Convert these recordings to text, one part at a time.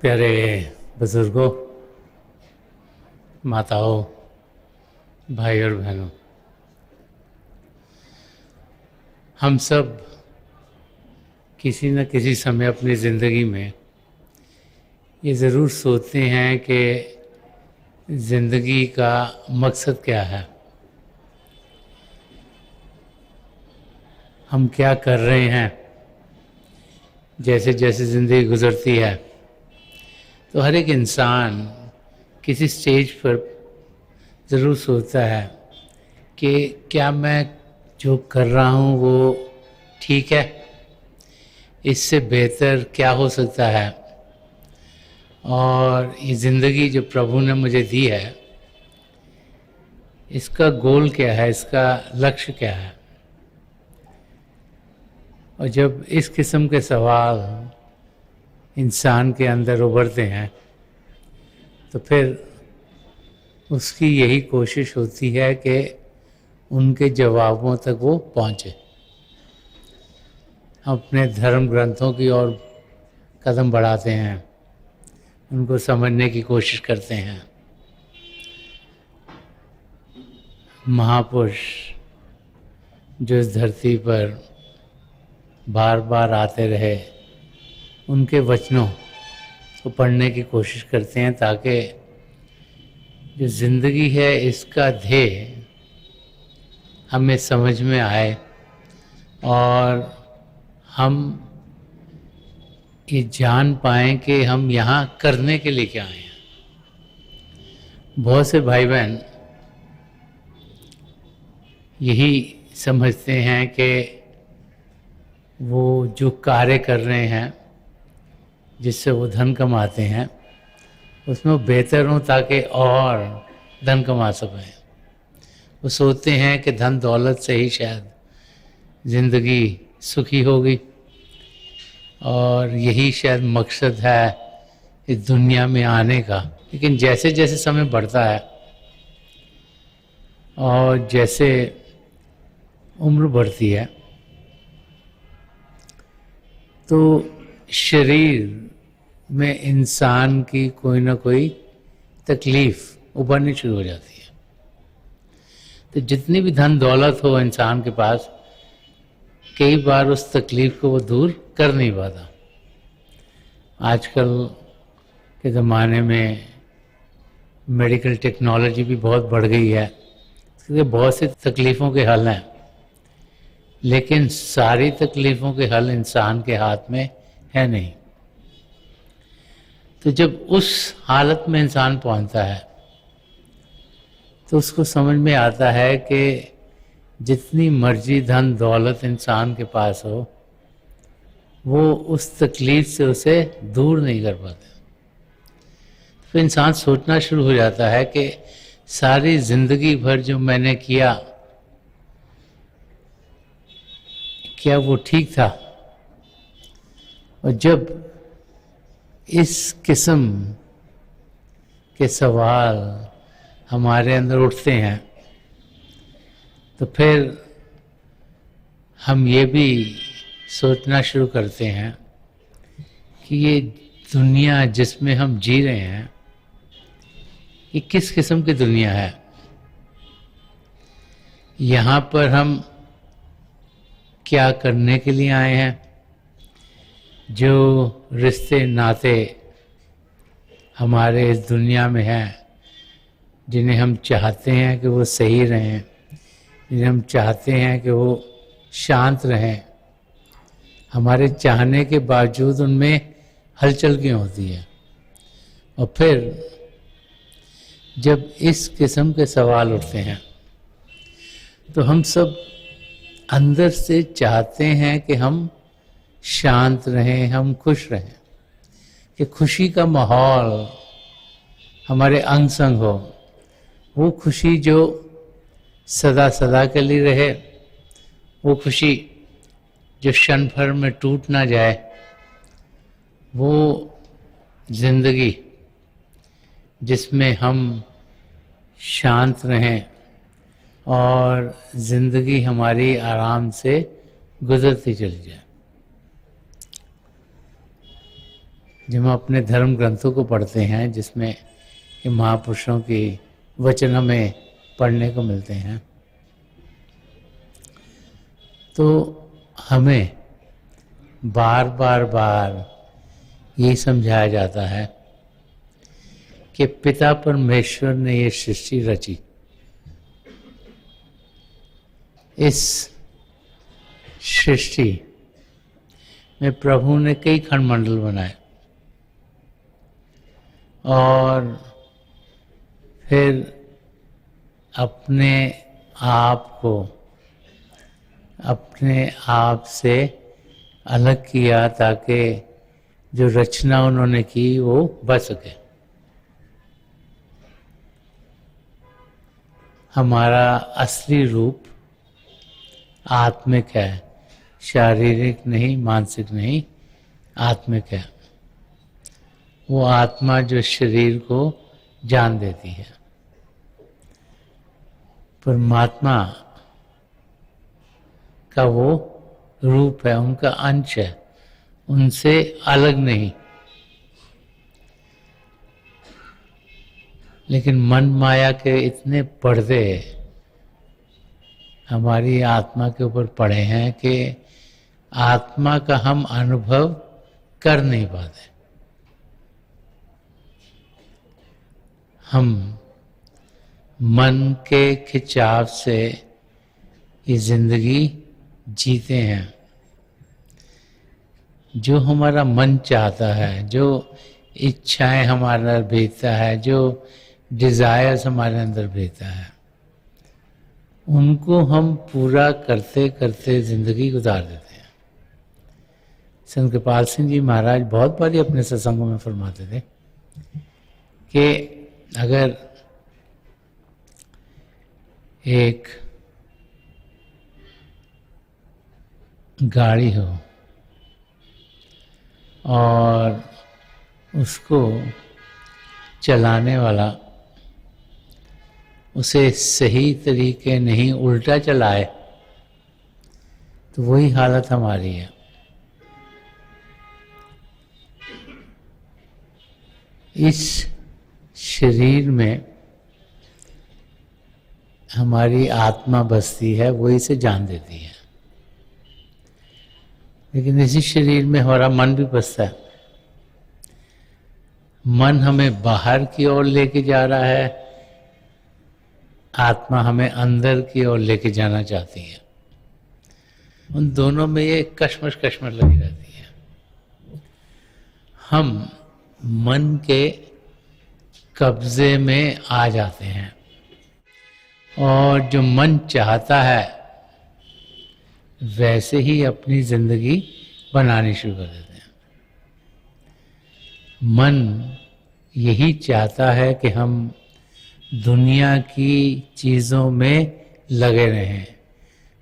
प्यारे बुजुर्गों, माताओं, भाई और बहनों, हम सब किसी न किसी समय अपनी ज़िंदगी में ये ज़रूर सोचते हैं कि ज़िंदगी का मकसद क्या है, हम क्या कर रहे हैं। जैसे जैसे ज़िंदगी गुज़रती है तो हर एक इंसान किसी स्टेज पर ज़रूर सोचता है कि क्या मैं जो कर रहा हूँ वो ठीक है, इससे बेहतर क्या हो सकता है, और ये ज़िंदगी जो प्रभु ने मुझे दी है इसका गोल क्या है, इसका लक्ष्य क्या है। और जब इस किस्म के सवाल इंसान के अंदर उभरते हैं तो फिर उसकी यही कोशिश होती है कि उनके जवाबों तक वो पहुँचे। हम अपने धर्म ग्रंथों की ओर कदम बढ़ाते हैं, उनको समझने की कोशिश करते हैं। महापुरुष जो इस धरती पर बार बार आते रहे, उनके वचनों को पढ़ने की कोशिश करते हैं ताकि जो ज़िंदगी है इसका ध्येय हमें समझ में आए और हम ये जान पाएँ कि हम यहाँ करने के लिए क्या आए हैं। बहुत से भाई बहन यही समझते हैं कि वो जो कार्य कर रहे हैं जिससे वो धन कमाते हैं उसमें वो बेहतर हों ताकि और धन कमा सकें। वो सोचते हैं कि धन दौलत से ही शायद ज़िंदगी सुखी होगी और यही शायद मकसद है इस दुनिया में आने का। लेकिन जैसे जैसे समय बढ़ता है और जैसे उम्र बढ़ती है तो शरीर में इंसान की कोई ना कोई तकलीफ़ उभरनी शुरू हो जाती है। तो जितनी भी धन दौलत हो इंसान के पास, कई बार उस तकलीफ़ को वो दूर कर नहीं पाता। आजकल के ज़माने में मेडिकल टेक्नोलॉजी भी बहुत बढ़ गई है, इसलिए बहुत सी तकलीफ़ों के हल हैं, लेकिन सारी तकलीफ़ों के हल इंसान के हाथ में है नहीं। तो जब उस हालत में इंसान पहुंचता है तो उसको समझ में आता है कि जितनी मर्जी धन दौलत इंसान के पास हो वो उस तकलीफ़ से उसे दूर नहीं कर पाते। तो इंसान सोचना शुरू हो जाता है कि सारी ज़िंदगी भर जो मैंने किया क्या वो ठीक था। और जब इस किस्म के सवाल हमारे अंदर उठते हैं तो फिर हम ये भी सोचना शुरू करते हैं कि ये दुनिया जिसमें हम जी रहे हैं ये किस किस्म की दुनिया है। यहाँ पर हम क्या करने के लिए आए हैं। जो रिश्ते नाते हमारे इस दुनिया में हैं, जिन्हें हम चाहते हैं कि वो सही रहें, जिन्हें हम चाहते हैं कि वो शांत रहें, हमारे चाहने के बावजूद उनमें हलचल क्यों होती है। और फिर जब इस किस्म के सवाल उठते हैं तो हम सब अंदर से चाहते हैं कि हम शांत रहें, हम खुश रहें, कि खुशी का माहौल हमारे अंग संग हो। वो खुशी जो सदा सदा के लिए रहे, वो खुशी जो क्षण भर में टूट ना जाए, वो ज़िंदगी जिसमें हम शांत रहें और ज़िंदगी हमारी आराम से गुजरती चली जाए। जब हम अपने धर्म ग्रंथों को पढ़ते हैं जिसमें कि महापुरुषों की वचन हमें पढ़ने को मिलते हैं, तो हमें बार बार ये समझाया जाता है कि पिता परमेश्वर ने ये सृष्टि रची। इस सृष्टि में प्रभु ने कई खंडमंडल बनाए और फिर अपने आप को अपने आप से अलग किया ताकि जो रचना उन्होंने की वो बच सके। हमारा असली रूप आत्मिक है, शारीरिक नहीं, मानसिक नहीं, आत्मिक है। वो आत्मा जो शरीर को जान देती है। परमात्मा का वो रूप है, उनका अंश है, उनसे अलग नहीं। लेकिन मन माया के इतने पर्दे हमारी आत्मा के ऊपर पड़े हैं कि आत्मा का हम अनुभव कर नहीं पाते। हम मन के खिंचाव से ये जिंदगी जीते हैं। जो हमारा मन चाहता है, जो इच्छाएं हमारे अंदर भेजता है, जो डिजायर्स हमारे अंदर भेजता है, उनको हम पूरा करते करते जिंदगी गुजार देते हैं। संत कृपाल सिंह जी महाराज बहुत बारी अपने सत्संगों में फरमाते थे कि अगर एक गाड़ी हो और उसको चलाने वाला उसे सही तरीके नहीं उल्टा चलाए तो वही हालत हमारी है। इस शरीर में हमारी आत्मा बसती है, वो इसे जान देती है। लेकिन इसी शरीर में हमारा मन भी बसता है। मन हमें बाहर की ओर लेके जा रहा है, आत्मा हमें अंदर की ओर लेके जाना चाहती है। उन दोनों में ये कश्मश लगी रहती है। हम मन के कब्जे में आ जाते हैं और जो मन चाहता है वैसे ही अपनी जिंदगी बनानी शुरू कर देते हैं। मन यही चाहता है कि हम दुनिया की चीज़ों में लगे रहें।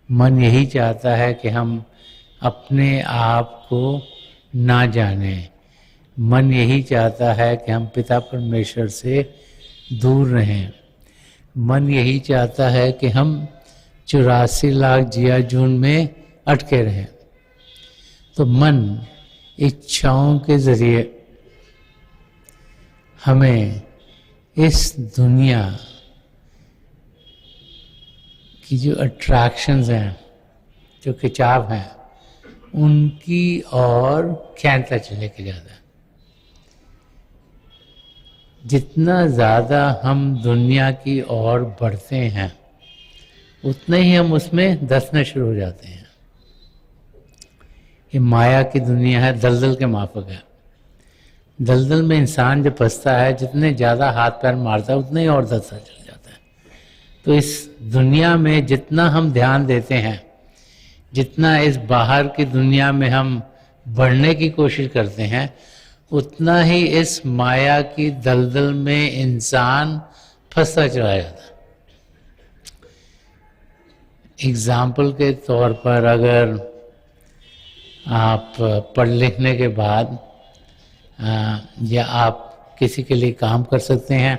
मन यही चाहता है कि हम अपने आप को ना जानें। मन यही चाहता है कि हम पिता परमेश्वर से दूर रहें। मन यही चाहता है कि हम 84 लाख जिया जून में अटके रहें। तो मन इच्छाओं के जरिए हमें इस दुनिया की जो अट्रैक्शंस हैं, जो खिंचाव हैं, उनकी ओर खींचता चले के जाता है। जितना ज़्यादा हम दुनिया की ओर बढ़ते हैं उतने ही हम उसमें धंसने शुरू हो जाते हैं। ये माया की दुनिया है, दलदल के माफक है। दलदल में इंसान जब फंसता है, जितने ज़्यादा हाथ पैर मारता है उतने ही और धंसता चल जाता है। तो इस दुनिया में जितना हम ध्यान देते हैं, जितना इस बाहर की दुनिया में हम बढ़ने की कोशिश करते हैं, उतना ही इस माया की दलदल में इंसान फंसता चला जाता है। एग्जाम्पल के तौर पर अगर आप पढ़ लिखने के बाद या आप किसी के लिए काम कर सकते हैं,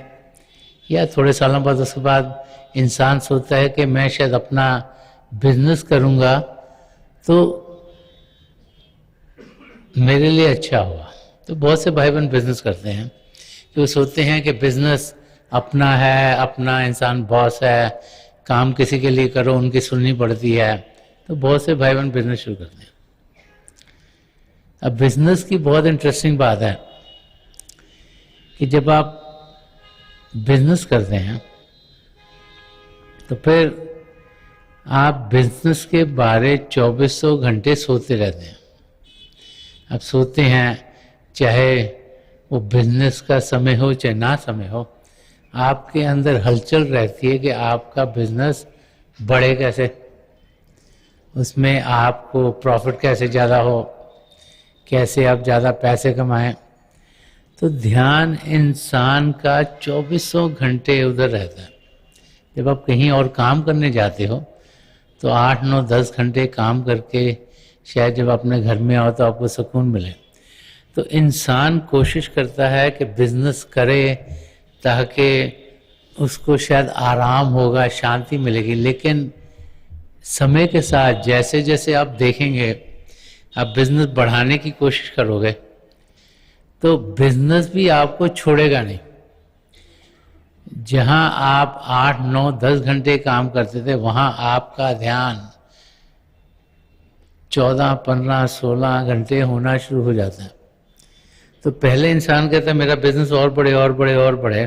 या थोड़े सालों बाद उसके बाद इंसान सोचता है कि मैं शायद अपना बिजनेस करूंगा तो मेरे लिए अच्छा होगा, तो बहुत से भाई बहन बिजनेस करते हैं कि वो सोचते हैं कि बिजनेस अपना है, अपना इंसान बॉस है, काम किसी के लिए करो उनकी सुननी पड़ती है। तो बहुत से भाई बहन बिजनेस शुरू करते हैं। अब बिजनेस की बहुत इंटरेस्टिंग बात है कि जब आप बिजनेस करते हैं तो फिर आप बिजनेस के बारे 2400 घंटे सोते रहते हैं। आप सोते हैं, चाहे वो बिजनेस का समय हो चाहे ना समय हो, आपके अंदर हलचल रहती है कि आपका बिजनेस बढ़े कैसे, उसमें आपको प्रॉफिट कैसे ज़्यादा हो, कैसे आप ज़्यादा पैसे कमाएं। तो ध्यान इंसान का 2400 घंटे उधर रहता है। जब आप कहीं और काम करने जाते हो तो 8, 9, 10 घंटे काम करके शायद जब अपने घर में आओ तो आपको सुकून मिले। तो इंसान कोशिश करता है कि बिजनेस करे ताकि उसको शायद आराम होगा, शांति मिलेगी। लेकिन समय के साथ जैसे जैसे आप देखेंगे, आप बिजनेस बढ़ाने की कोशिश करोगे तो बिजनेस भी आपको छोड़ेगा नहीं। जहां आप 8, 9, 10 घंटे काम करते थे वहां आपका ध्यान 14, 15, 16 घंटे होना शुरू हो जाता है। तो पहले इंसान कहता है मेरा बिजनेस और बढ़े और बढ़े और बढ़े,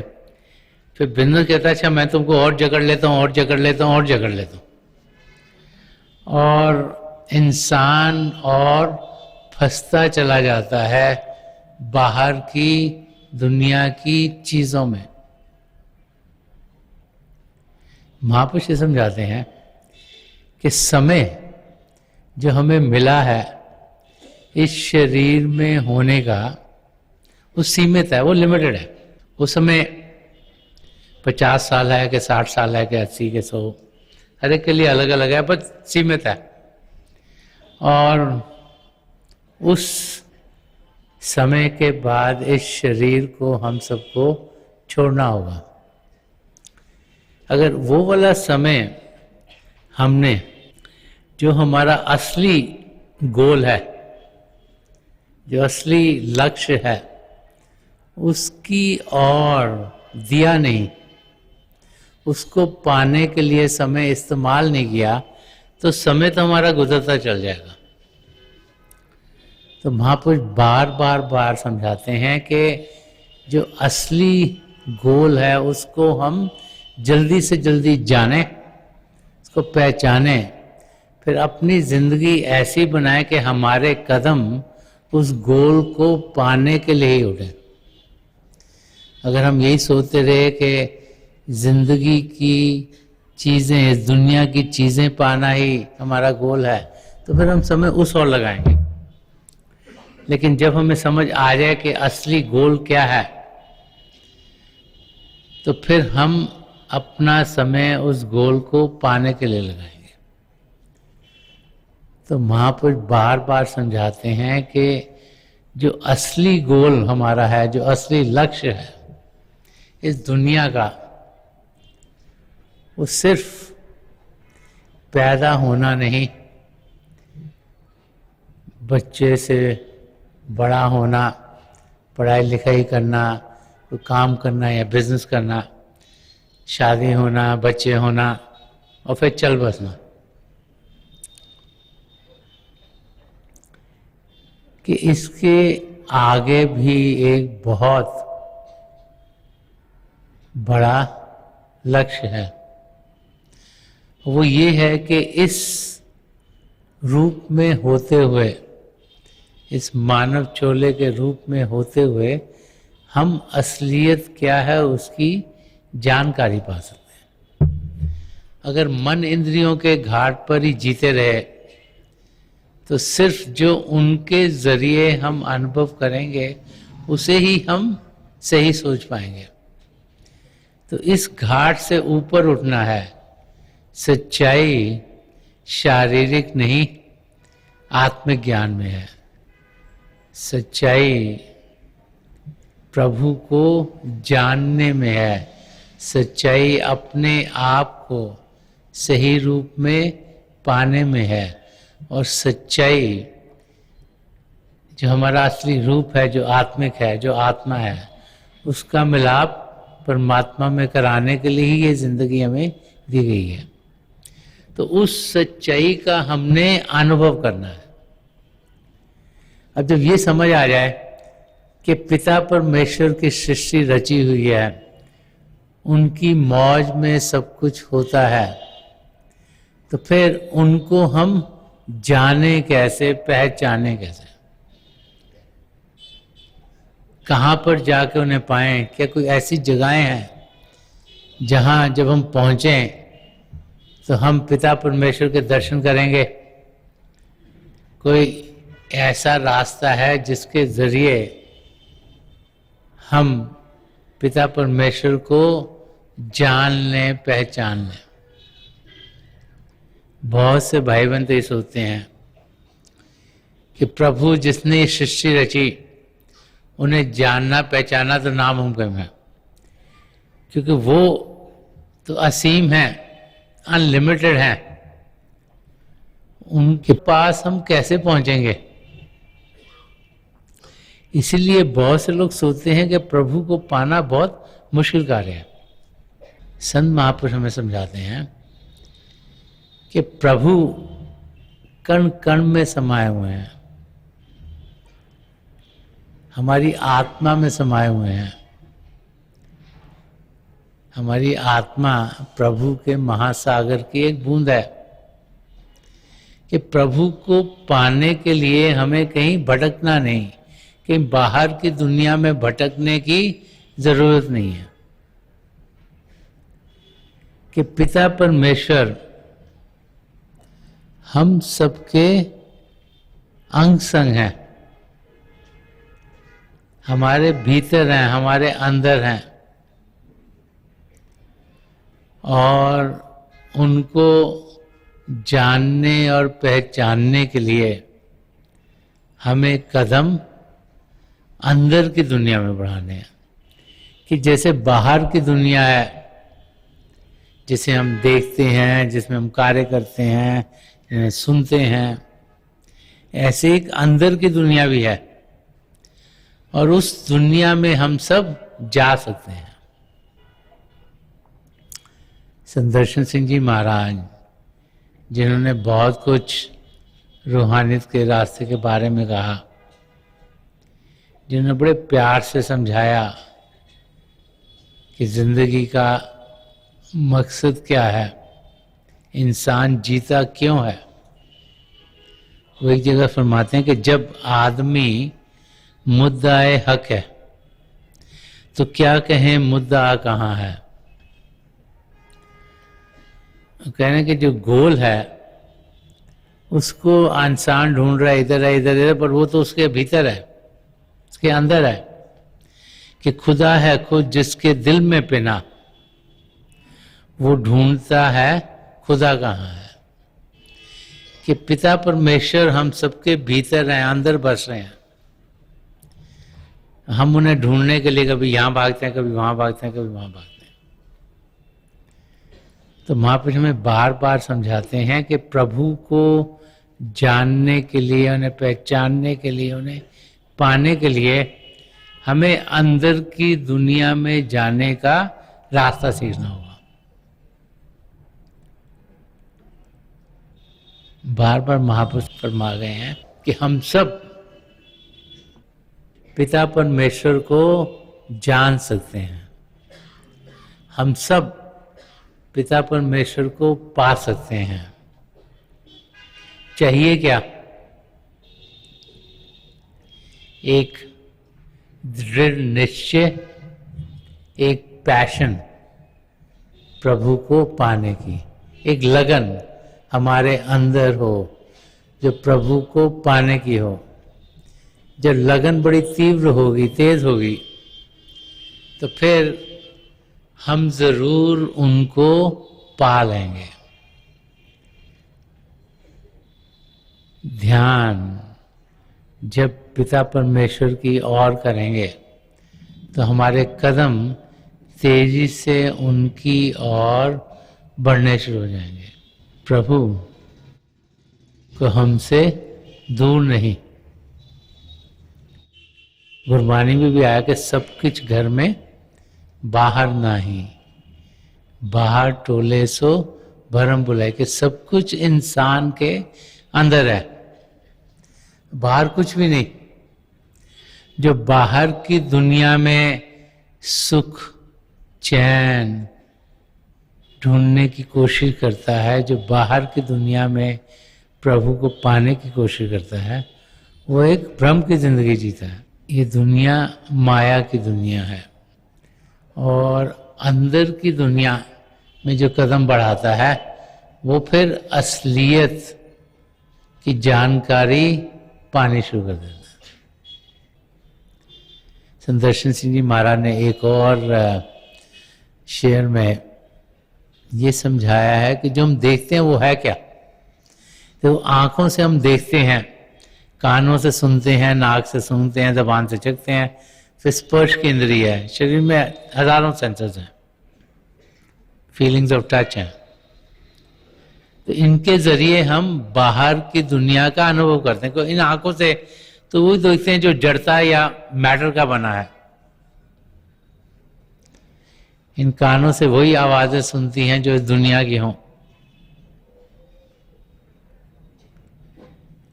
फिर बिजनेस कहता है अच्छा मैं तुमको और जकड़ लेता हूँ और जकड़ लेता हूँ और जकड़ लेता हूँ, और इंसान और फंसता चला जाता है बाहर की दुनिया की चीजों में। महापुरुष ये समझाते हैं कि समय जो हमें मिला है इस शरीर में होने का, वो सीमित है, वो लिमिटेड है। वो समय 50 साल है कि 60 साल है कि 80 के 100, हर एक के लिए अलग अलग है, बस सीमित है। और उस समय के बाद इस शरीर को हम सबको छोड़ना होगा। अगर वो वाला समय हमने, जो हमारा असली गोल है, जो असली लक्ष्य है, उसकी ओर दिया नहीं, उसको पाने के लिए समय इस्तेमाल नहीं किया, तो समय तो हमारा गुजरता चल जाएगा। तो महापुरुष बार बार समझाते हैं कि जो असली गोल है उसको हम जल्दी से जल्दी जाने, उसको पहचाने, फिर अपनी जिंदगी ऐसी बनाए कि हमारे कदम उस गोल को पाने के लिए ही उठे। अगर हम यही सोचते रहे कि जिंदगी की चीजें, इस दुनिया की चीजें पाना ही हमारा गोल है, तो फिर हम समय उस ओर लगाएंगे। लेकिन जब हमें समझ आ जाए कि असली गोल क्या है, तो फिर हम अपना समय उस गोल को पाने के लिए लगाएंगे। तो महापुरुष बार बार समझाते हैं कि जो असली गोल हमारा है, जो असली लक्ष्य है इस दुनिया का, वो सिर्फ पैदा होना नहीं, बच्चे से बड़ा होना, पढ़ाई लिखाई करना, कोई काम करना या बिजनेस करना, शादी होना, बच्चे होना और फिर चल बसना, कि इसके आगे भी एक बहुत बड़ा लक्ष्य है। वो ये है कि इस रूप में होते हुए, इस मानव चोले के रूप में होते हुए हम असलियत क्या है उसकी जानकारी पा सकते हैं। अगर मन इंद्रियों के घाट पर ही जीते रहे तो सिर्फ जो उनके जरिए हम अनुभव करेंगे उसे ही हम सही सोच पाएंगे। तो इस घाट से ऊपर उठना है। सच्चाई शारीरिक नहीं, आत्मिक ज्ञान में है। सच्चाई प्रभु को जानने में है। सच्चाई अपने आप को सही रूप में पाने में है। और सच्चाई जो हमारा असली रूप है, जो आत्मिक है, जो आत्मा है, उसका मिलाप परमात्मा में कराने के लिए ही ये जिंदगी हमें दी गई है। तो उस सच्चाई का हमने अनुभव करना है। अब जब ये समझ आ जाए कि पिता परमेश्वर की सृष्टि रची हुई है, उनकी मौज में सब कुछ होता है, तो फिर उनको हम जाने कैसे, पहचाने कैसे, कहाँ पर जाके उन्हें पाएं? क्या कोई ऐसी जगहें हैं जहाँ जब हम पहुँचें तो हम पिता परमेश्वर के दर्शन करेंगे? कोई ऐसा रास्ता है जिसके जरिए हम पिता परमेश्वर को जान लें, पहचान लें? बहुत से भाई बहन तो ये सोचते हैं कि प्रभु जिसने सृष्टि रची उन्हें जानना पहचाना तो नामुमकिन है, क्योंकि वो तो असीम है, अनलिमिटेड है। उनके पास हम कैसे पहुंचेंगे? इसीलिए बहुत से लोग सोचते हैं कि प्रभु को पाना बहुत मुश्किल कार्य है। संत महापुरुष हमें समझाते हैं कि प्रभु कण कण में समाये हुए हैं, हमारी आत्मा में समाये हुए हैं। हमारी आत्मा प्रभु के महासागर की एक बूंद है कि प्रभु को पाने के लिए हमें कहीं भटकना नहीं, कहीं बाहर की दुनिया में भटकने की जरूरत नहीं है। कि पिता परमेश्वर हम सबके अंग संग हैं, हमारे भीतर हैं, हमारे अंदर हैं, और उनको जानने और पहचानने के लिए हमें कदम अंदर की दुनिया में बढ़ाने हैं। कि जैसे बाहर की दुनिया है, जिसे हम देखते हैं, जिसमें हम कार्य करते हैं, सुनते हैं, ऐसे एक अंदर की दुनिया भी है, और उस दुनिया में हम सब जा सकते हैं। संदर्शन सिंह जी महाराज, जिन्होंने बहुत कुछ रूहानियत के रास्ते के बारे में कहा, जिन्होंने बड़े प्यार से समझाया कि जिंदगी का मकसद क्या है, इंसान जीता क्यों है। वो एक जगह फरमाते हैं कि जब आदमी मुद्दाए हक है तो क्या कहें मुद्दा कहाँ है। कहने के जो गोल है उसको इंसान ढूंढ रहा है, इधर है, इधर है, पर वो तो उसके भीतर है, उसके अंदर है। कि खुदा है खुद जिसके दिल में पिना, वो ढूंढता है खुदा कहाँ है। कि पिता परमेश्वर हम सबके भीतर हैं, अंदर बस रहे हैं। हम उन्हें ढूंढने के लिए कभी यहाँ भागते हैं, कभी वहां भागते हैं, कभी वहां भागते हैं। तो महापुरुष हमें बार बार समझाते हैं कि प्रभु को जानने के लिए, उन्हें पहचानने के लिए, उन्हें पाने के लिए हमें अंदर की दुनिया में जाने का रास्ता सीखना होगा। बार बार महापुरुष फरमा गए हैं कि हम सब पिता परमेश्वर को जान सकते हैं, हम सब पिता परमेश्वर को पा सकते हैं। चाहिए क्या? एक दृढ़ निश्चय, एक पैशन प्रभु को पाने की, एक लगन हमारे अंदर हो जो प्रभु को पाने की हो। जब लगन बड़ी तीव्र होगी, तेज होगी, तो फिर हम जरूर उनको पा लेंगे। ध्यान जब पिता परमेश्वर की ओर करेंगे तो हमारे कदम तेजी से उनकी ओर बढ़ने शुरू हो जाएंगे। प्रभु को हमसे दूर नहीं, गुरबानी में भी आया कि सब कुछ घर में बाहर नहीं, बाहर टोले सो भरम बुलाए, कि सब कुछ इंसान के अंदर है, बाहर कुछ भी नहीं। जो बाहर की दुनिया में सुख चैन ढूंढने की कोशिश करता है, जो बाहर की दुनिया में प्रभु को पाने की कोशिश करता है, वो एक भ्रम की जिंदगी जीता है। ये दुनिया माया की दुनिया है, और अंदर की दुनिया में जो कदम बढ़ाता है वो फिर असलियत की जानकारी पानी शुरू कर देता है। संदर्शन सिंह जी महाराज ने एक और शेर में ये समझाया है कि जो हम देखते हैं वो है क्या। तो आंखों से हम देखते हैं, कानों से सुनते हैं, नाक से सूंघते हैं, जबान से चखते हैं, फिर स्पर्श की इंद्रिय है, शरीर में हजारों सेंसर्स हैं, फीलिंग्स ऑफ टच हैं। तो इनके जरिए हम बाहर की दुनिया का अनुभव करते हैं। इन आंखों से तो वो देखते हैं जो जड़ता या मैटर का बना है, इन कानों से वही आवाजें सुनती हैं जो इस दुनिया की हों,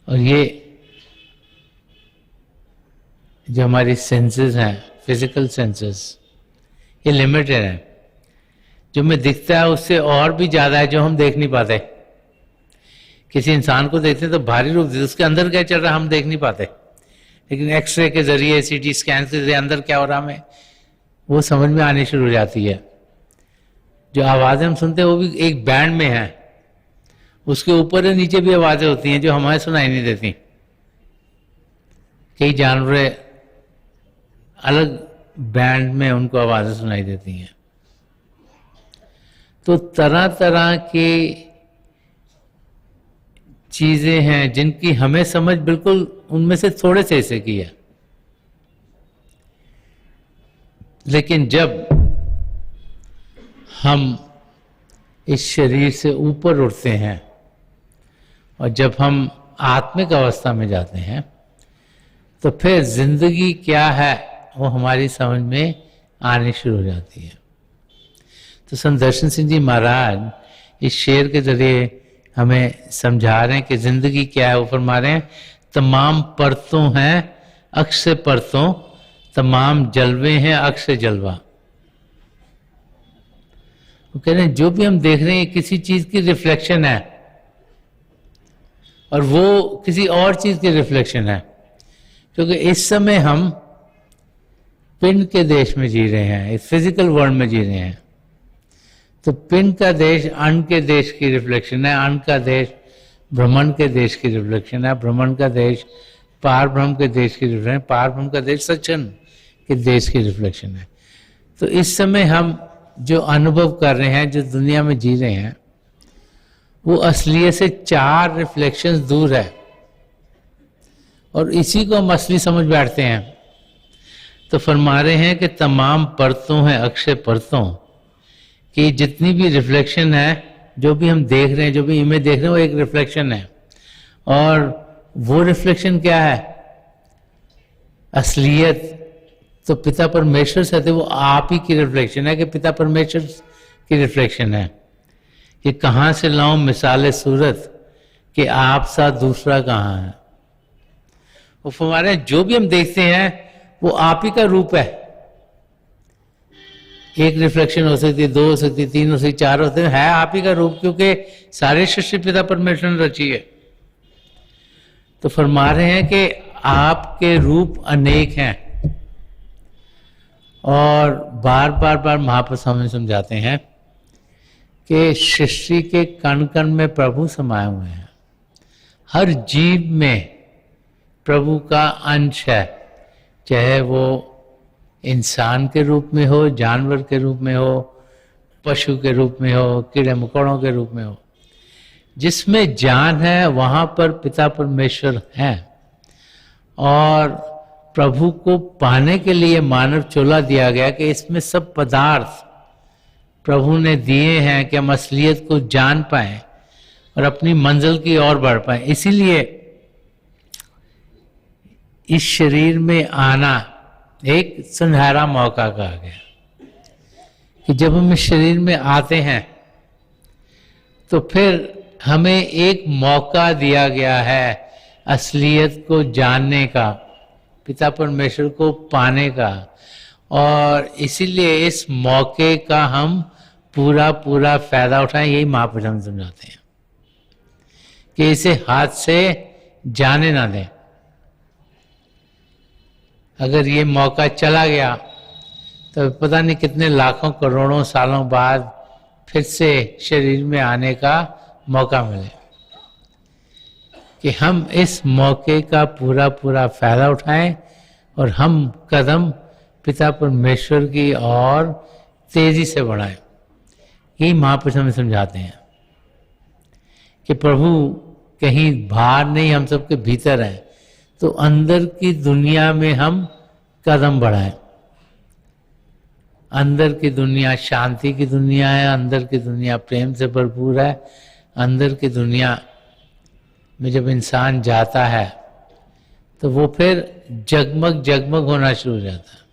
और ये जो हमारी सेंसेस हैं, फिजिकल सेंसेस, ये लिमिटेड है। जो हमें दिखता है उससे और भी ज्यादा है जो हम देख नहीं पाते। किसी इंसान को देखते हैं तो भारी रूप से उसके अंदर क्या चल रहा है हम देख नहीं पाते, लेकिन एक्सरे के जरिए, सीटी स्कैन के जरिए अंदर क्या हो रहा हमें वो समझ में आनी शुरू हो जाती है। जो आवाजें हम सुनते हैं वो भी एक बैंड में है, उसके ऊपर और नीचे भी आवाजें होती हैं जो हमें सुनाई नहीं देती। कई जानवर अलग बैंड में उनको आवाजें सुनाई देती हैं। तो तरह तरह की चीजें हैं जिनकी हमें समझ बिल्कुल उनमें से थोड़े से हिस्से की है, लेकिन जब हम इस शरीर से ऊपर उठते हैं और जब हम आत्मिक अवस्था में जाते हैं तो फिर जिंदगी क्या है वो हमारी समझ में आनी शुरू हो जाती है। तो संदर्शन सिंह जी महाराज इस शेर के जरिए हमें समझा रहे हैं कि जिंदगी क्या है। वो फरमा रहे हैं, तमाम परतों हैं अक्ष परतों, तमाम जलवे हैं अक्ष जलवा। वो कह रहे हैं जो भी हम देख रहे हैं किसी चीज की रिफ्लेक्शन है, और वो किसी और चीज की रिफ्लेक्शन है, क्योंकि इस समय हम पिंड के देश में जी रहे हैं, इस फिजिकल वर्ल्ड में जी रहे हैं। तो पिंड का देश अन्न के देश की रिफ्लेक्शन है, अन्न का देश ब्रह्मांड के देश की रिफ्लेक्शन है, ब्रह्मांड का देश पार ब्रह्म के देश की रिफ्लेक्शन, पार ब्रह्म का देश सच्चिदानंद के देश की रिफ्लेक्शन है। तो इस समय हम जो अनुभव कर रहे हैं, जो दुनिया में जी रहे हैं, वो असलियत से 4 रिफ्लेक्शंस दूर है, और इसी को हम असली समझ बैठते हैं। तो फरमा रहे हैं कि तमाम परतों हैं अक्षय परतों, कि जितनी भी रिफ्लेक्शन है, जो भी हम देख रहे हैं, जो भी इमेज देख रहे हैं, वो एक रिफ्लेक्शन है। और वो रिफ्लेक्शन क्या है? असलियत तो पिता परमेश्वर से है, वो आप ही की रिफ्लेक्शन है, कि पिता परमेश्वर की रिफ्लेक्शन है। कि कहाँ से लाऊं मिसाले सूरत, कि आप सा दूसरा कहाँ है। वो हमारे जो भी हम देखते हैं वो आप ही का रूप है। एक रिफ्लेक्शन हो सकती है, 2 हो सकती है, 3 हो सकती है, 4 हो सकती है आप ही का रूप, क्योंकि सारे सृष्टि पिता परमेश्वर ने रची है। तो फरमा रहे हैं कि आपके रूप अनेक हैं, और बार बार बार महाप्रभु हमें समझाते हैं कि सृष्टि के कण कण में प्रभु समाये हुए हैं। हर जीव में प्रभु का अंश है, चाहे वो इंसान के रूप में हो, जानवर के रूप में हो, पशु के रूप में हो, कीड़े मकोड़ों के रूप में हो। जिसमें जान है वहां पर पिता परमेश्वर है। और प्रभु को पाने के लिए मानव चोला दिया गया कि इसमें सब पदार्थ प्रभु ने दिए हैं कि हम असलियत को जान पाएं और अपनी मंजिल की ओर बढ़ पाएं। इसीलिए इस शरीर में आना एक सुनहरा मौका कहा गया कि जब हम इस शरीर में आते हैं तो फिर हमें एक मौका दिया गया है असलियत को जानने का, पिता परमेश्वर को पाने का, और इसीलिए इस मौके का हम पूरा पूरा फायदा उठाएं। यही महापुरुष हम समझाते हैं कि इसे हाथ से जाने ना दें। अगर ये मौका चला गया तो पता नहीं कितने लाखों करोड़ों सालों बाद फिर से शरीर में आने का मौका मिले, कि हम इस मौके का पूरा पूरा फायदा उठाएं और हम कदम पिता परमेश्वर की ओर तेजी से बढ़ाएं। यही महापुरुष हमें समझाते हैं कि प्रभु कहीं बाहर नहीं, हम सबके भीतर है, तो अंदर की दुनिया में हम कदम बढ़ाएं। अंदर की दुनिया शांति की दुनिया है, अंदर की दुनिया प्रेम से भरपूर है। अंदर की दुनिया में जब इंसान जाता है तो वो फिर जगमग जगमग होना शुरू हो जाता है।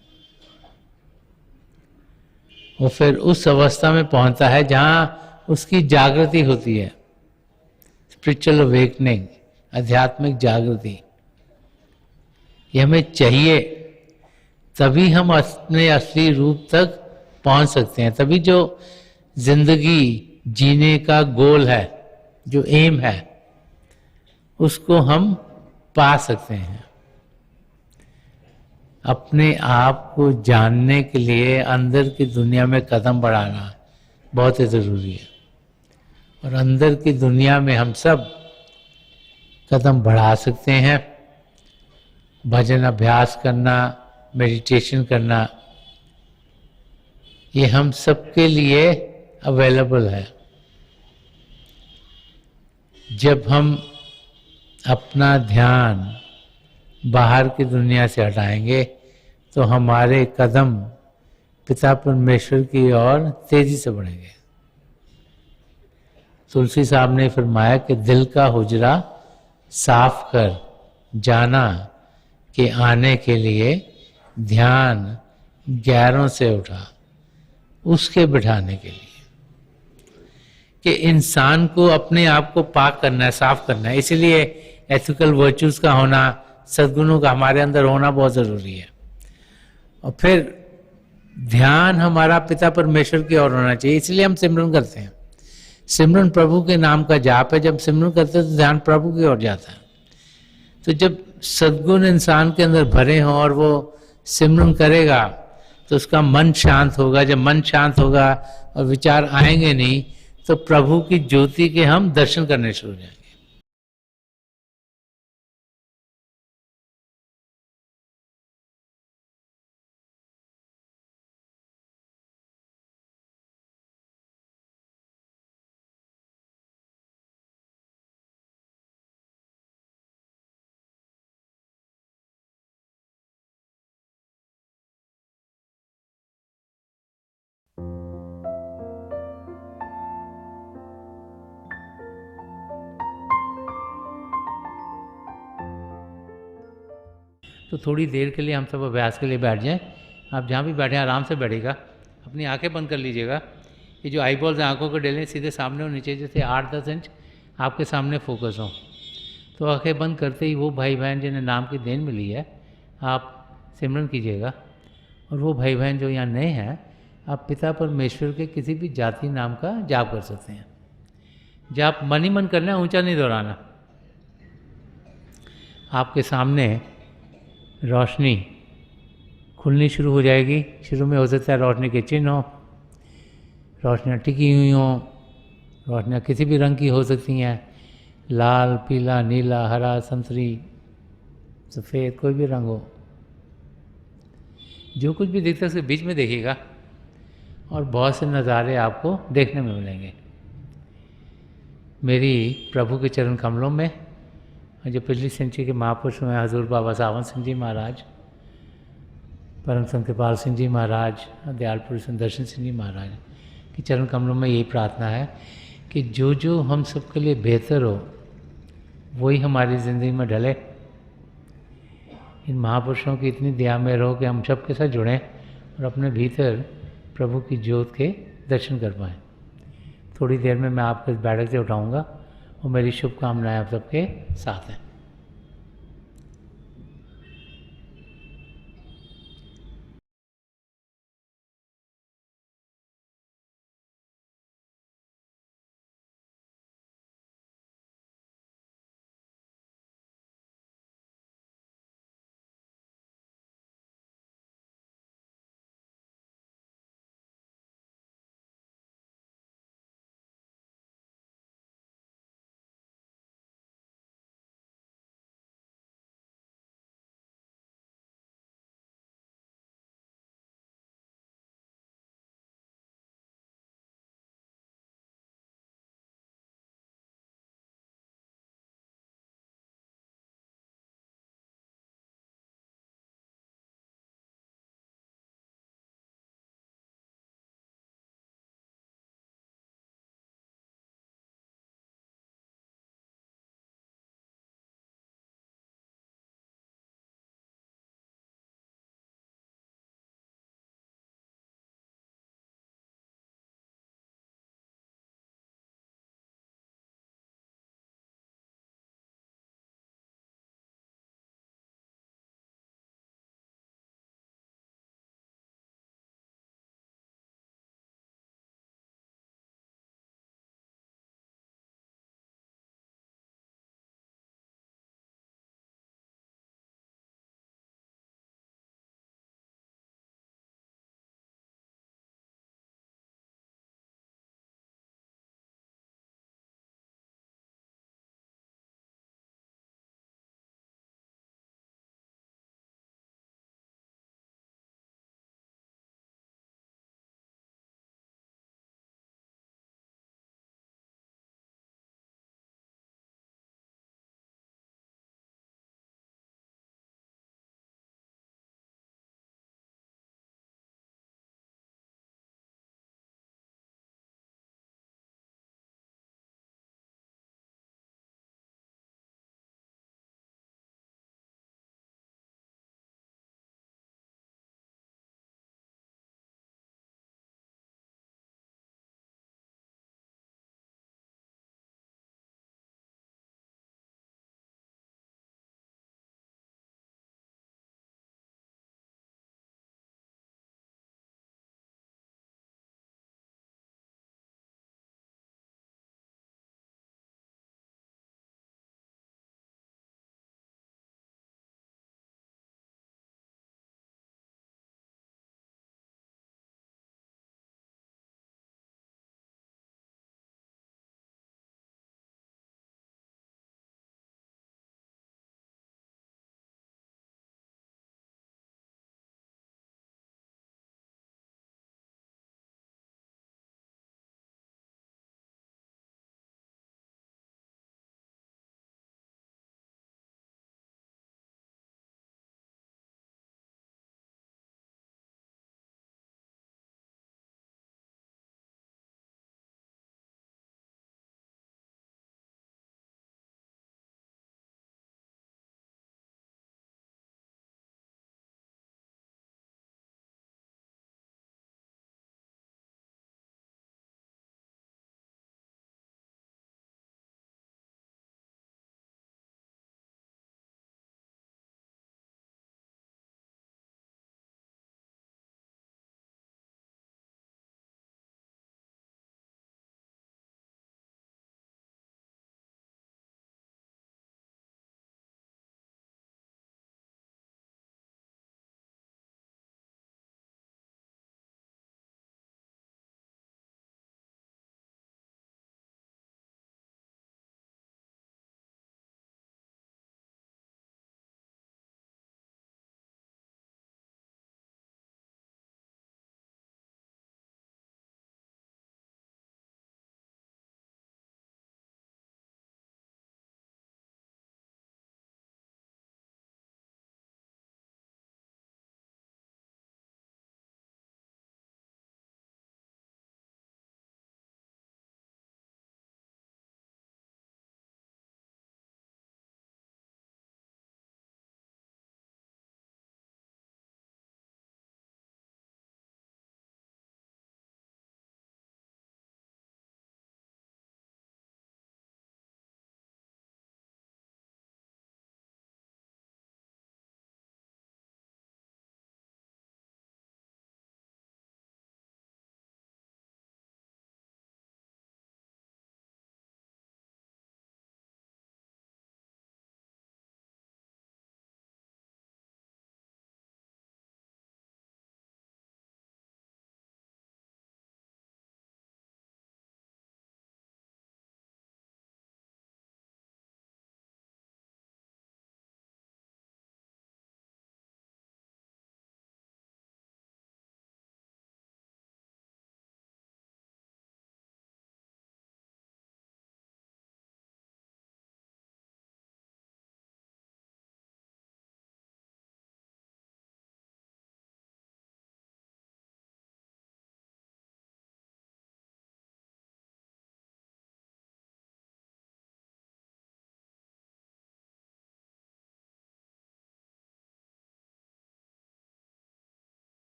वो फिर उस अवस्था में पहुंचता है जहां उसकी जागृति होती है, स्पिरिचुअल अवेकनिंग, आध्यात्मिक जागृति। ये हमें चाहिए, तभी हम अपने असली रूप तक पहुंच सकते हैं। तभी जो जिंदगी जीने का गोल है, जो एम है, उसको हम पा सकते हैं। अपने आप को जानने के लिए अंदर की दुनिया में कदम बढ़ाना बहुत ही ज़रूरी है। और अंदर की दुनिया में हम सब कदम बढ़ा सकते हैं। भजन अभ्यास करना, मेडिटेशन करना, ये हम सबके लिए अवेलेबल है। जब हम अपना ध्यान बाहर की दुनिया से हटाएंगे तो हमारे कदम पिता परमेश्वर की ओर तेजी से बढ़ेंगे। तुलसी साहब ने फरमाया कि दिल का हुजरा साफ कर जाना कि आने के लिए ध्यान गैरों से उठा उसके बिठाने के लिए, कि इंसान को अपने आप को पाक करना है, साफ करना है। इसीलिए एथिकल वर्च्यूज का होना, सद्गुणों का हमारे अंदर होना बहुत ज़रूरी है। और फिर ध्यान हमारा पिता परमेश्वर की ओर होना चाहिए। इसलिए हम सिमरन करते हैं। सिमरन प्रभु के नाम का जाप है। जब सिमरन करते हैं तो ध्यान प्रभु की ओर जाता है। तो जब सद्गुण इंसान के अंदर भरे हों और वो सिमरन करेगा तो उसका मन शांत होगा। जब मन शांत होगा और विचार आएंगे नहीं तो प्रभु की ज्योति के हम दर्शन करने शुरू हो जाएंगे। तो थोड़ी देर के लिए हम सब अभ्यास के लिए बैठ जाएं। आप जहाँ भी बैठे आराम से बैठेगा, अपनी आंखें बंद कर लीजिएगा। ये जो आई बॉल्स आँखों को डेलें सीधे सामने होनी चाहिए, जैसे 8-10 इंच आपके सामने फोकस हो। तो आंखें बंद करते ही वो भाई बहन जिन्हें नाम की देन मिली है, आप सिमरन कीजिएगा। और वो भाई बहन जो यहाँ नए हैं, आप पिता परमेश्वर के किसी भी जाति नाम का जाप कर सकते हैं। जाप मन ही मन करना है, ऊंचा नहीं दोहराना। आपके सामने रोशनी खुलनी शुरू हो जाएगी। शुरू में हो सकता है रोशनी के चिन्ह हो, रोशनियाँ टिकी हुई हों, रोशनियाँ किसी भी रंग की हो सकती हैं, लाल, पीला, नीला, हरा, संतरी, सफ़ेद, कोई भी रंग हो। जो कुछ भी दिखता है उसके बीच में देखिएगा और बहुत से नज़ारे आपको देखने में मिलेंगे। मेरी प्रभु के चरण कमलों में जो पिछली सेंचुरी के महापुरुष हैं, हजूर बाबा सावन सिंह जी महाराज, परम संत कृपाल सिंह जी महाराज, दयाल पुरुष दर्शन सिंह जी महाराज की चरण कमलों में यही प्रार्थना है कि जो जो हम सबके लिए बेहतर हो वही हमारी ज़िंदगी में ढले। इन महापुरुषों की इतनी दया में रहो कि हम सब के साथ जुड़ें और अपने भीतर प्रभु की ज्योत के दर्शन कर पाएँ। थोड़ी देर में मैं आपको इस बैठक से उठाऊँगा और मेरी शुभकामनाएं आप सबके साथ हैं।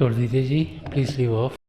छोड़ दीजिए जी, प्लीज़ लीव ऑफ।